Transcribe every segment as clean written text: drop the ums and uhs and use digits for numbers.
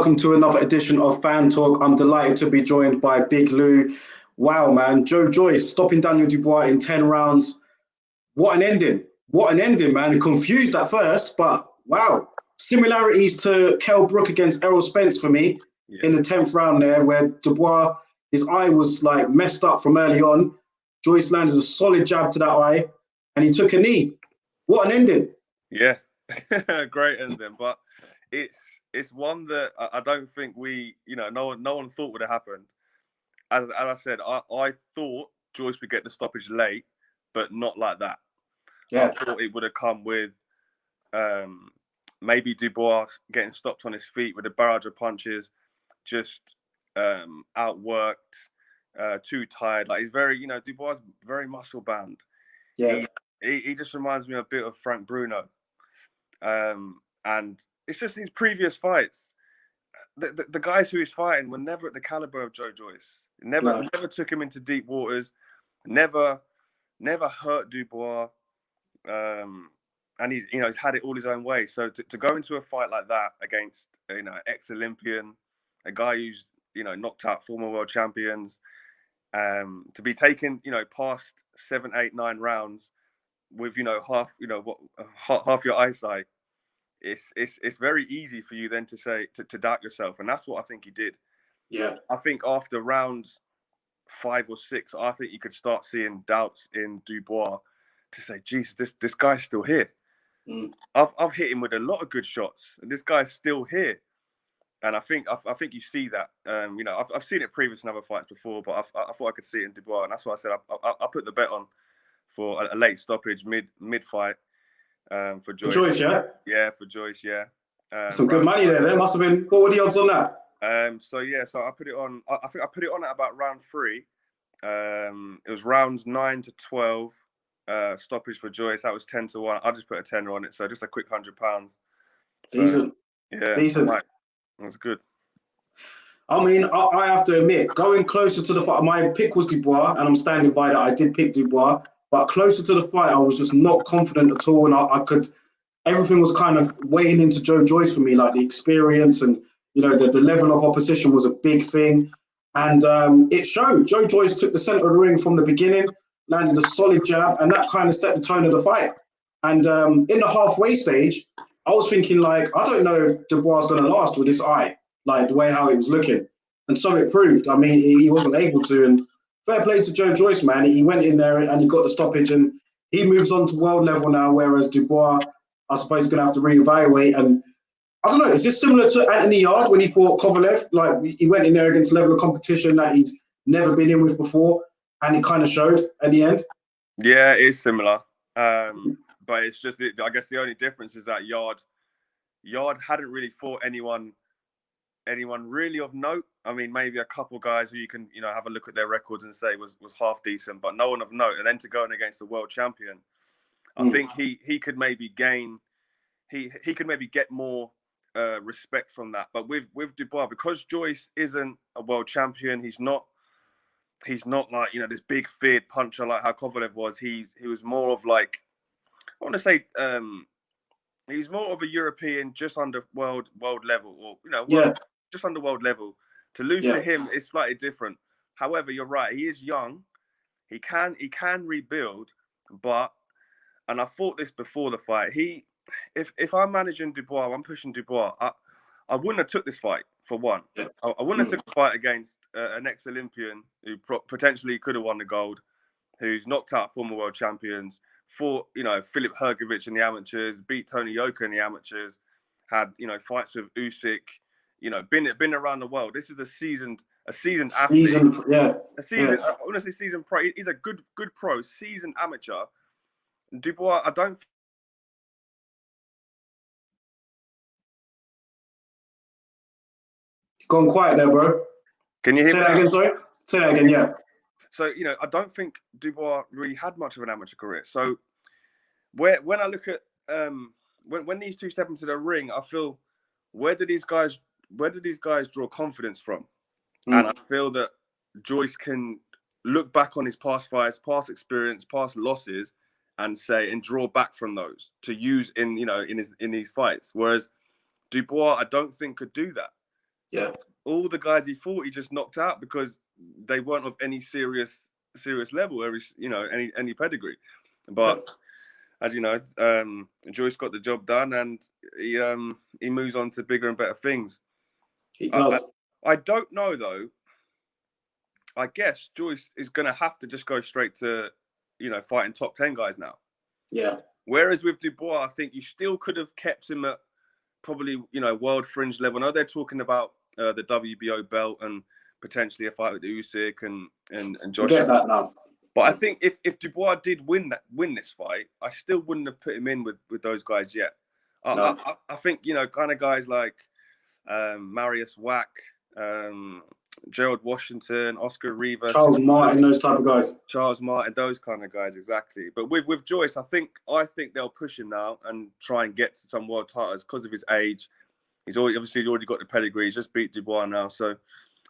welcome to another edition of Fan Talk. I'm delighted to be joined by Big Lou. Wow, man. Joyce stopping Daniel Dubois in 10 rounds. What an ending. What an ending, man. Confused at first, but wow. Similarities to Kell Brook against Errol Spence for me in the 10th round there, where Dubois, his eye was like messed up from early on. Joyce landed a solid jab to that eye, and he took a knee. What an ending. Yeah, great ending. But it's one that I don't think no one thought would have happened. As I said, I thought Joyce would get the stoppage late, but not like that. Yeah. I thought it would have come with maybe Dubois getting stopped on his feet with a barrage of punches, just outworked, too tired. Like he's very, Dubois is very muscle bound. Yeah. He just reminds me a bit of Frank Bruno. And it's just these previous fights. The guys who he's fighting were never at the caliber of Joyce. Never took him into deep waters. Never hurt Dubois. And he's had it all his own way. So to go into a fight like that against ex-Olympian, a guy who's knocked out former world champions, to be taken past 7, 8, 9 rounds with half your eyesight, it's very easy for you then to say to doubt yourself, and that's what I think he did. Yeah, I think after rounds 5 or 6, I think you could start seeing doubts in Dubois to say, Jesus, this guy's still here. I've hit him with a lot of good shots, and this guy's still here. And I think you see that. I've seen it previously in other fights before, but I thought I could see it in Dubois, and that's why I said I put the bet on for a late stoppage mid fight for Joyce. For Joyce, yeah. Yeah, for Joyce, yeah. Some good money there. There must have been. What were the odds on that? So I put it on. I think I put it on at about round 3. It was rounds 9 to 12. Stoppage for Joyce. That was 10 to 1. I just put a tenner on it, so just a quick £100. Decent. Yeah, decent. That's good. I mean, I have to admit, going closer to the fight, my pick was Dubois, and I'm standing by that. I did pick Dubois, but closer to the fight, I was just not confident at all, and everything was kind of weighing into Joyce for me, like the experience and the level of opposition was a big thing, and it showed. Joyce took the center of the ring from the beginning, landed a solid jab, and that kind of set the tone of the fight. And in the halfway stage, I was thinking, like, I don't know if Dubois is going to last with this eye, like the way how it was looking. And so it proved. I mean, he wasn't able to. And fair play to Joyce, man. He went in there and he got the stoppage, and he moves on to world level now, whereas Dubois, I suppose, is going to have to reevaluate. And I don't know, is this similar to Anthony Yarde when he fought Kovalev? Like, he went in there against a level of competition that he's never been in with before, and it kind of showed at the end? Yeah, it is similar. But it's just, I guess the only difference is that Yarde hadn't really fought anyone really of note. I mean, maybe a couple guys who you can, have a look at their records and say was half decent, but no one of note. And then to go in against the world champion, I think he could maybe gain, he could maybe get more respect from that. But with Dubois, because Joyce isn't a world champion, he's not like, this big feared puncher like how Kovalev was. He was more of like, I want to say, he's more of a European, just under world level, or just under world level. To lose to him is slightly different. However, you're right. He is young. He can rebuild, and I thought this before the fight. If I'm managing Dubois, I'm pushing Dubois. I wouldn't have took this fight for one. Yeah. I wouldn't have took the fight against an ex-Olympian who potentially could have won the gold, who's knocked out former world champions. Fought, Filip Hrgovic in the amateurs, beat Tony Yoka in the amateurs, had, fights with Usyk, been around the world. This is a seasoned athlete. I want to say seasoned pro. He's a good pro, seasoned amateur. Dubois, I don't. Gone quiet there, bro. Can you hear me? Say that again, sorry? Say that again, yeah. So, I don't think Dubois really had much of an amateur career. So, when I look at when these two step into the ring, I feel where do these guys draw confidence from? And I feel that Joyce can look back on his past fights, past experience, past losses, and draw back from those to use in these fights. Whereas Dubois, I don't think could do that. Yeah. All the guys he fought, he just knocked out because they weren't of any serious level, or any pedigree. But as you know, Joyce got the job done, and he moves on to bigger and better things. He does. I don't know though. I guess Joyce is going to have to just go straight to, fighting top 10 guys now. Yeah. Whereas with Dubois, I think you still could have kept him at probably, world fringe level. I know they're talking about the WBO belt and potentially a fight with Usyk and Josh. Get that now. But I think if Dubois did win this fight, I still wouldn't have put him in with those guys yet. No. I think, kind of guys like Marius Wack, Gerald Washington, Oscar Rivas, Charles Martin, those type of guys. Charles Martin, those kind of guys, exactly. But with Joyce, I think they'll push him now and try and get to some world titles because of his age. He's already got the pedigree. He's just beat Dubois now, so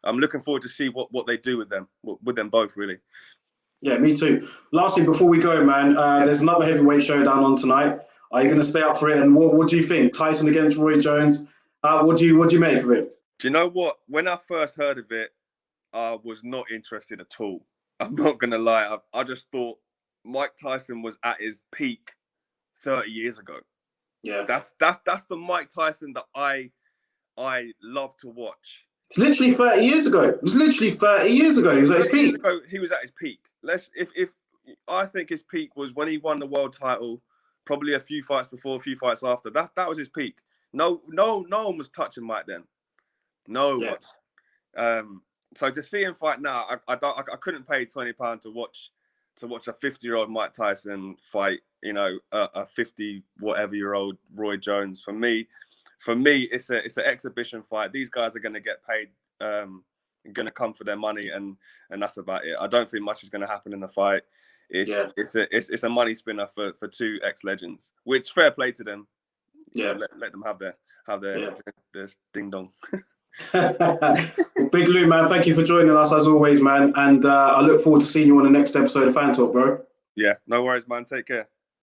I'm looking forward to see what they do with them both, really. Yeah, me too. Lastly, before we go, man, there's another heavyweight showdown on tonight. Are you going to stay up for it? And what do you think? Tyson against Roy Jones. What do you make of it? Do you know what? When I first heard of it, I was not interested at all. I'm not going to lie. I just thought Mike Tyson was at his peak 30 years ago. Yeah. That's the Mike Tyson that I love to watch. It's literally 30 years ago. It was literally 30 years ago. He was at his peak. He was at his peak. If I think his peak was when he won the world title, probably a few fights before, a few fights after. That was his peak. No one was touching Mike then. No one. So to see him fight now, I couldn't pay £20 to watch a 50-year-old Mike Tyson fight, a 50-whatever-year-old Roy Jones. For me, it's an exhibition fight. These guys are going to get paid, going to come for their money, and that's about it. I don't think much is going to happen in the fight. It's a money spinner for two ex-legends, which fair play to them. Yeah, let them have their ding dong. Well, Big Lou, man, thank you for joining us as always, man. And I look forward to seeing you on the next episode of Fan Talk, bro. Yeah, no worries, man. Take care.